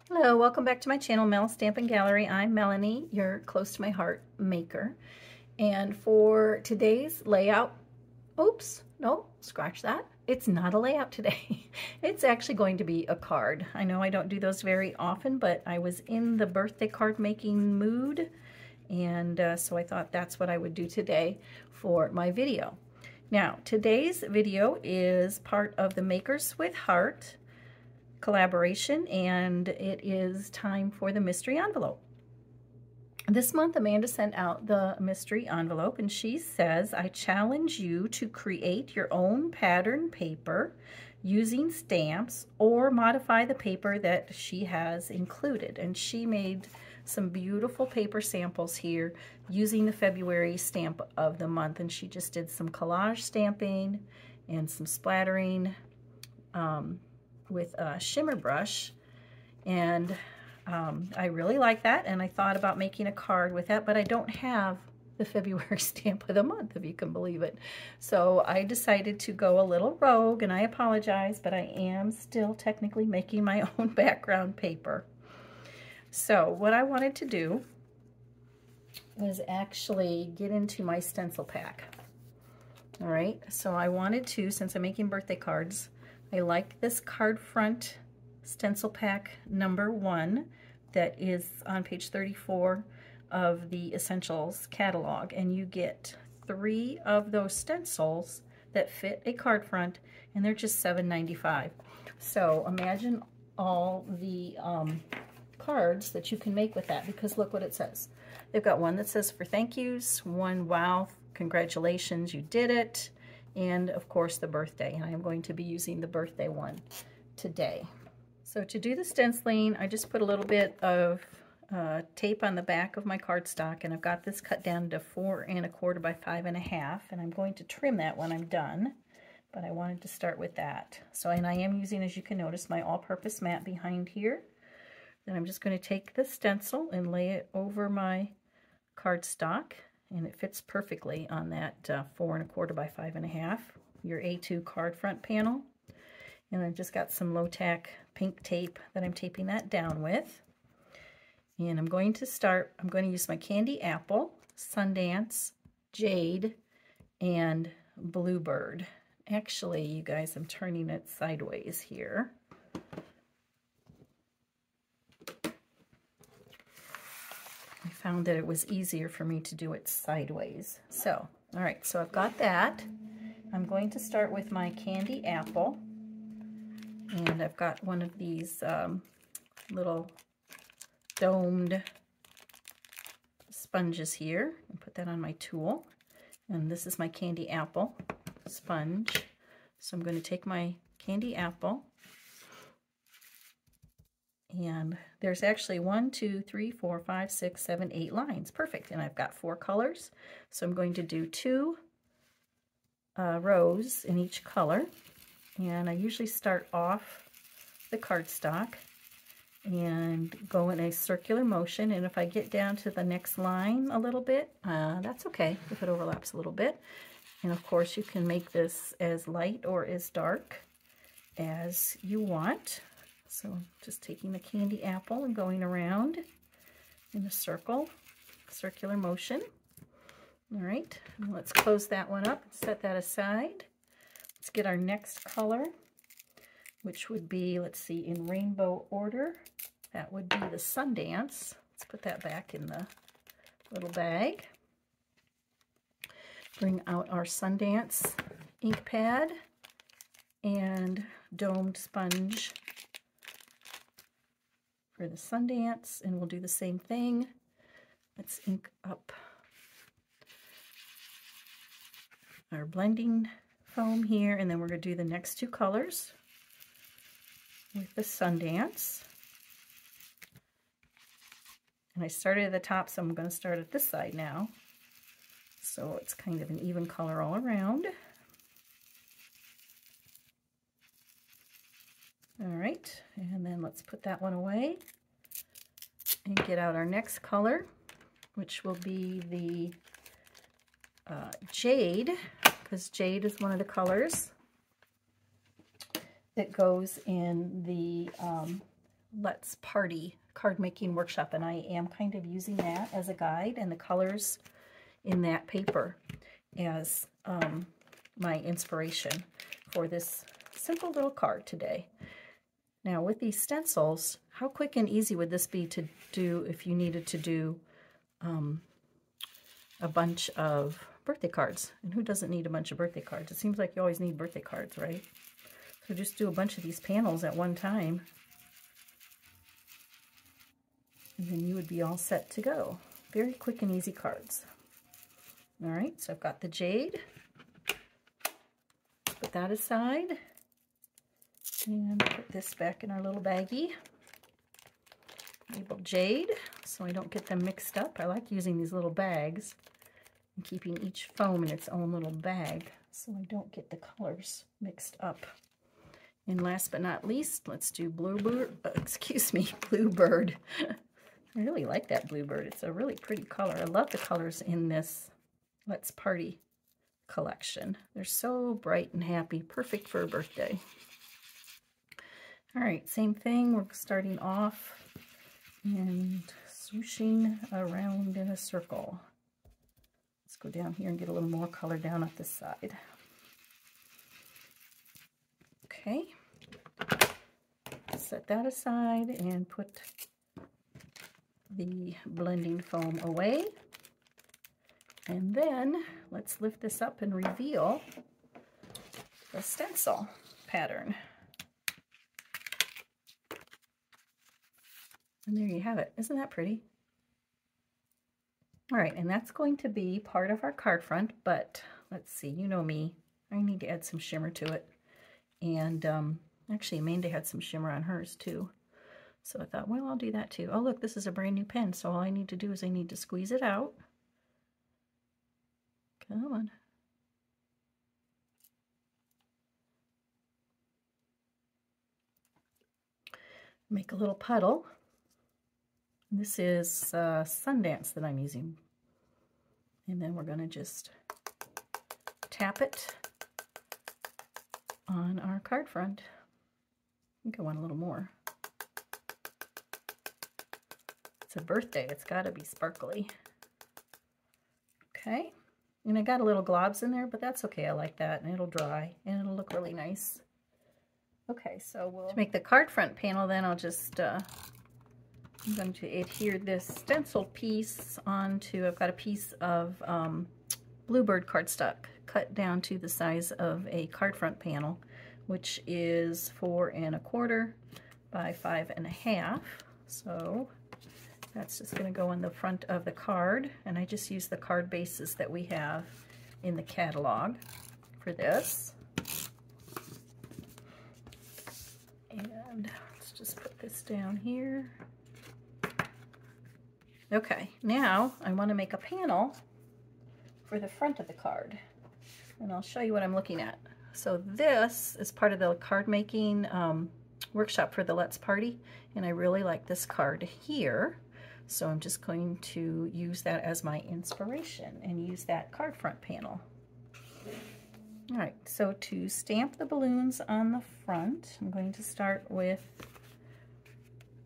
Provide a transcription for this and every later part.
Hello, welcome back to my channel, Mel Stampin' Gallery. I'm Melanie, your close to my heart maker. And for today's layout, oops, no, scratch that. It's not a layout today. It's actually going to be a card. I know I don't do those very often, but I was in the birthday card making mood. And so I thought that's what I would do today for my video. Now, today's video is part of the Makers with Heart collaboration, and it is time for the mystery envelope. This month Amanda sent out the mystery envelope, and she says, I challenge you to create your own pattern paper using stamps or modify the paper that she has included. And she made some beautiful paper samples here using the February stamp of the month, and she just did some collage stamping and some splattering with a shimmer brush, and I really like that, and I thought about making a card with that, but I don't have the February stamp of the month, if you can believe it. So I decided to go a little rogue, and I apologize, but I am still technically making my own background paper. So what I wanted to do was actually get into my stencil pack. All right, so I wanted to, since I'm making birthday cards, I like this card front stencil pack number 1 that is on page 34 of the Essentials catalog, and you get 3 of those stencils that fit a card front, and they're just $7.95. So imagine all the cards that you can make with that, because look what it says. They've got one that says for thank yous, one wow, congratulations, you did it, and of course the birthday, and I'm going to be using the birthday one today. So to do the stenciling, I just put a little bit of tape on the back of my cardstock, and I've got this cut down to 4 1/4 by 5 1/2, and I'm going to trim that when I'm done, but I wanted to start with that. So, and I am using, as you can notice, my all-purpose mat behind here. Then I'm just going to take the stencil and lay it over my cardstock, and it fits perfectly on that 4 1/4 by 5 1/2, your A2 card front panel. And I've just got some low-tack pink tape that I'm taping that down with. And I'm going to use my Candy Apple, Sundance, Jade, and Bluebird. Actually, you guys, I'm turning it sideways here. I found that it was easier for me to do it sideways. So, all right, so I've got that. I'm going to start with my Candy Apple, and I've got one of these little domed sponges here, and put that on my tool. And this is my Candy Apple sponge. So I'm going to take my Candy Apple, and there's actually 1, 2, 3, 4, 5, 6, 7, 8 lines. Perfect. And I've got 4 colors. So I'm going to do 2 rows in each color. And I usually start off the cardstock and go in a circular motion. And if I get down to the next line a little bit, that's okay if it overlaps a little bit. And of course, you can make this as light or as dark as you want. So just taking the Candy Apple and going around in a circular motion. All right, and let's close that one up and set that aside. Let's get our next color, which would be, let's see, in rainbow order. That would be the Sundance. Let's put that back in the little bag. Bring out our Sundance ink pad and domed sponge for the Sundance, and we'll do the same thing. Let's ink up our blending foam here, and then we're going to do the next 2 colors with the Sundance. And I started at the top, so I'm going to start at this side now. So it's kind of an even color all around. All right, and then let's put that one away and get out our next color, which will be the Jade, because Jade is one of the colors that goes in the Let's Party card making workshop, and I am kind of using that as a guide and the colors in that paper as my inspiration for this simple little card today. Now with these stencils, how quick and easy would this be to do if you needed to do a bunch of birthday cards? And who doesn't need a bunch of birthday cards? It seems like you always need birthday cards, right? So just do a bunch of these panels at one time, and then you would be all set to go. Very quick and easy cards. All right, so I've got the jade. Put that aside and put this back in our little baggie. Labeled jade, so I don't get them mixed up. I like using these little bags and keeping each foam in its own little bag so I don't get the colors mixed up. And last but not least, let's do Bluebird. I really like that Bluebird. It's a really pretty color. I love the colors in this Let's Party collection. They're so bright and happy, perfect for a birthday. All right, same thing. We're starting off and swooshing around in a circle. Let's go down here and get a little more color down at this side. Okay, set that aside and put the blending foam away. And then let's lift this up and reveal the stencil pattern. And there you have it. Isn't that pretty? All right, and that's going to be part of our card front, but let's see, you know me, I need to add some shimmer to it. And actually Amanda had some shimmer on hers too. So I thought, well, I'll do that too. Oh, look, this is a brand new pen, so all I need to do is I need to squeeze it out. Come on. Make a little puddle. This is Sundance that I'm using. And then we're going to just tap it on our card front. I think I want a little more. It's a birthday. It's got to be sparkly. Okay. And I got a little globs in there, but that's okay. I like that. And it'll dry. And it'll look really nice. Okay, so to make the card front panel, then I'll just... I'm going to adhere this stencil piece onto, I've got a piece of Bluebird cardstock cut down to the size of a card front panel, which is 4 1/4 by 5 1/2. So that's just going to go in the front of the card, and I just use the card bases that we have in the catalog for this. And let's just put this down here. Okay, now I want to make a panel for the front of the card, and I'll show you what I'm looking at. So this is part of the card making workshop for the Let's Party, and I really like this card here, so I'm just going to use that as my inspiration and use that card front panel. All right, so to stamp the balloons on the front, I'm going to start with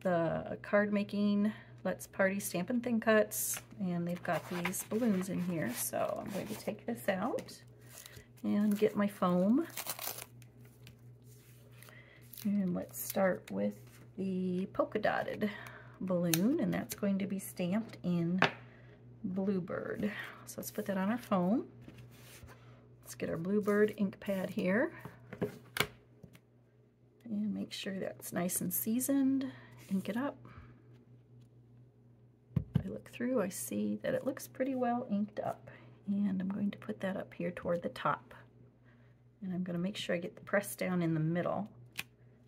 the card making Let's Party Stampin' Thin Cuts, and they've got these balloons in here, so I'm going to take this out and get my foam. And let's start with the polka dotted balloon, and that's going to be stamped in Bluebird. So let's put that on our foam. Let's get our Bluebird ink pad here and make sure that's nice and seasoned. Ink it up. I look through, I see that it looks pretty well inked up, and I'm going to put that up here toward the top, and I'm going to make sure I get the press down in the middle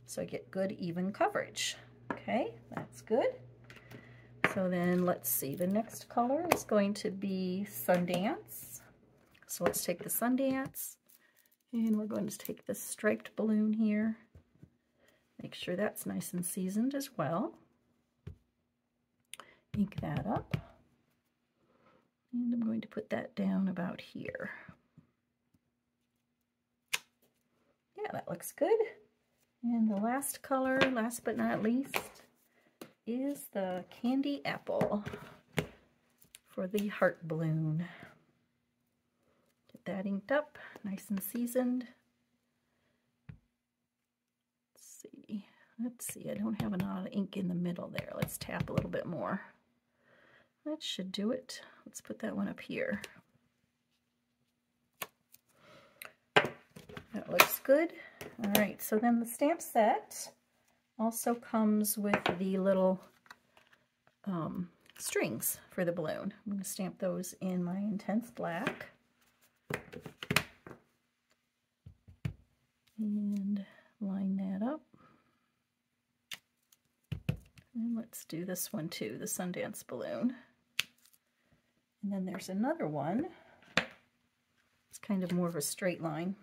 so I get good even coverage. Okay, that's good. So then let's see, the next color is going to be Sundance. So let's take the Sundance, and we're going to take this striped balloon here. Make sure that's nice and seasoned as well. Ink that up, and I'm going to put that down about here. Yeah, that looks good. And the last color, last but not least, is the candy apple for the heart balloon. Get that inked up, nice and seasoned. Let's see, I don't have a lot of ink in the middle there. Let's tap a little bit more. That should do it. Let's put that one up here. That looks good. All right, so then the stamp set also comes with the little strings for the balloon. I'm going to stamp those in my intense black. And line that up. And let's do this one too, the Sundance balloon. And then there's another one. It's kind of more of a straight line.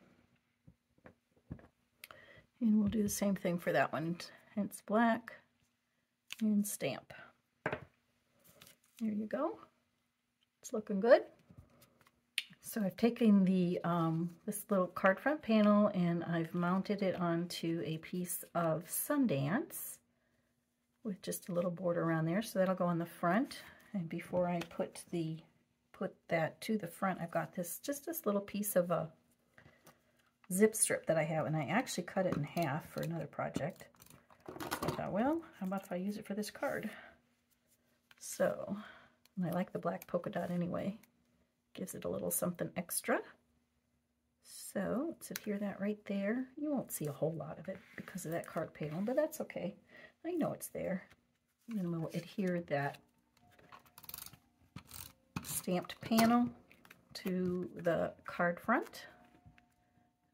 And we'll do the same thing for that one. Hence black and stamp. There you go. It's looking good. So I've taken the this little card front panel and I've mounted it onto a piece of Sundance with just a little border around there, so that'll go on the front. And before I put that to the front, I've got this little piece of a zip strip that I have, and I actually cut it in half for another project. So I thought, well, how about if I use it for this card? So, and I like the black polka dot anyway. Gives it a little something extra. So let's adhere that right there. You won't see a whole lot of it because of that card panel, but that's okay. I know it's there. And then we'll adhere that stamped panel to the card front.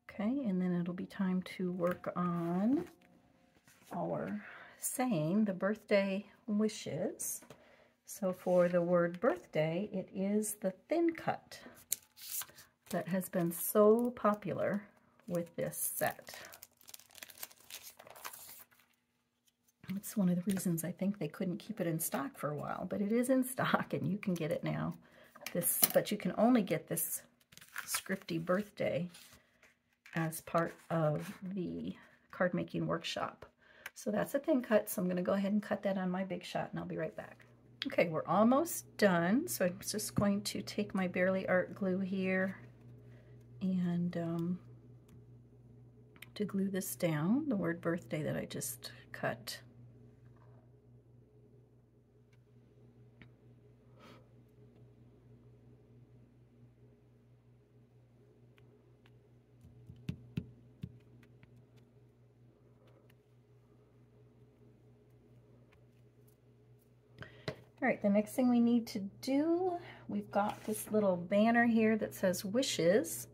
Okay, and then it'll be time to work on our saying the birthday wishes. So for the word birthday, it is the thin cut that has been so popular with this set. It's one of the reasons I think they couldn't keep it in stock for a while, but it is in stock and you can get it now. But you can only get this scripty birthday as part of the card making workshop. So that's a thin cut, so I'm going to go ahead and cut that on my Big Shot and I'll be right back. Okay, we're almost done, so I'm just going to take my Bearly Art glue here and to glue this down, the word birthday that I just cut. All right, the next thing we need to do, we've got this little banner here that says wishes,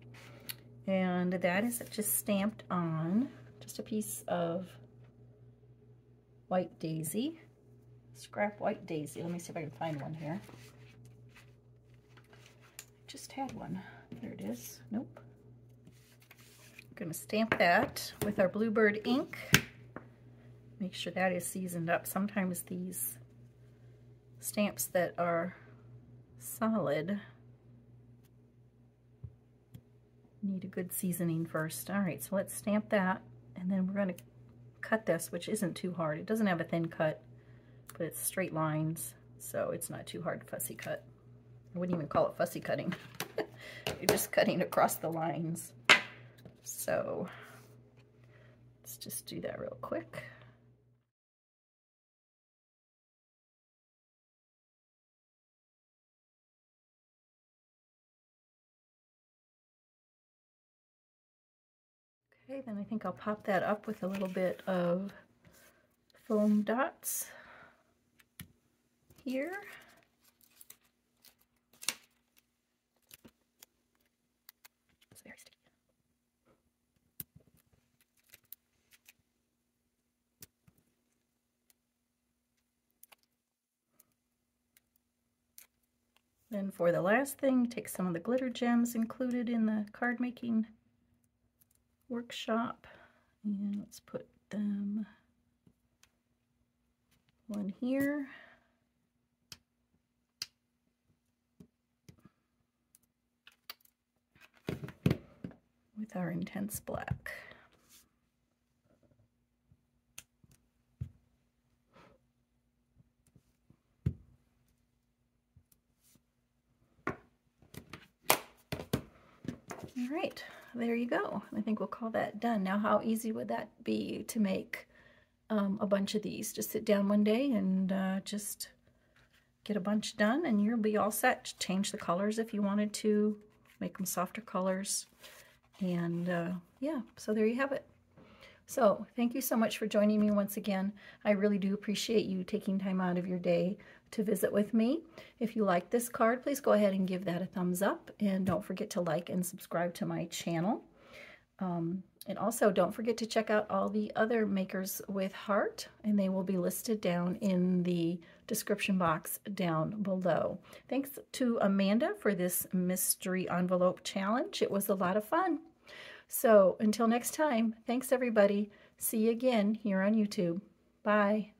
and that is just stamped on just a piece of white daisy, scrap white daisy. Let me see if I can find one here. I just had one. There it is. Nope. I'm going to stamp that with our Bluebird ink. Make sure that is seasoned up. Sometimes these stamps that are solid need a good seasoning first. All right, so let's stamp that, and then we're going to cut this, which isn't too hard. It doesn't have a thin cut, but it's straight lines, so it's not too hard to fussy cut. I wouldn't even call it fussy cutting. You're just cutting across the lines. So let's just do that real quick. Okay, then I think I'll pop that up with a little bit of foam dots here. It's very sticky. Then for the last thing, take some of the glitter gems included in the card making workshop, and let's put them one here, with our intense black. All right, there you go. I think we'll call that done. Now, how easy would that be to make a bunch of these? Just sit down one day and just get a bunch done, and you'll be all set. Change the colors if you wanted to, make them softer colors. And yeah, so there you have it. So thank you so much for joining me once again. I really do appreciate you taking time out of your day to visit with me. If you like this card, please go ahead and give that a thumbs up, and don't forget to like and subscribe to my channel. And also don't forget to check out all the other makers with heart, and they will be listed down in the description box down below. Thanks to Amanda for this mystery envelope challenge. It was a lot of fun. So until next time, thanks everybody. See you again here on YouTube. Bye.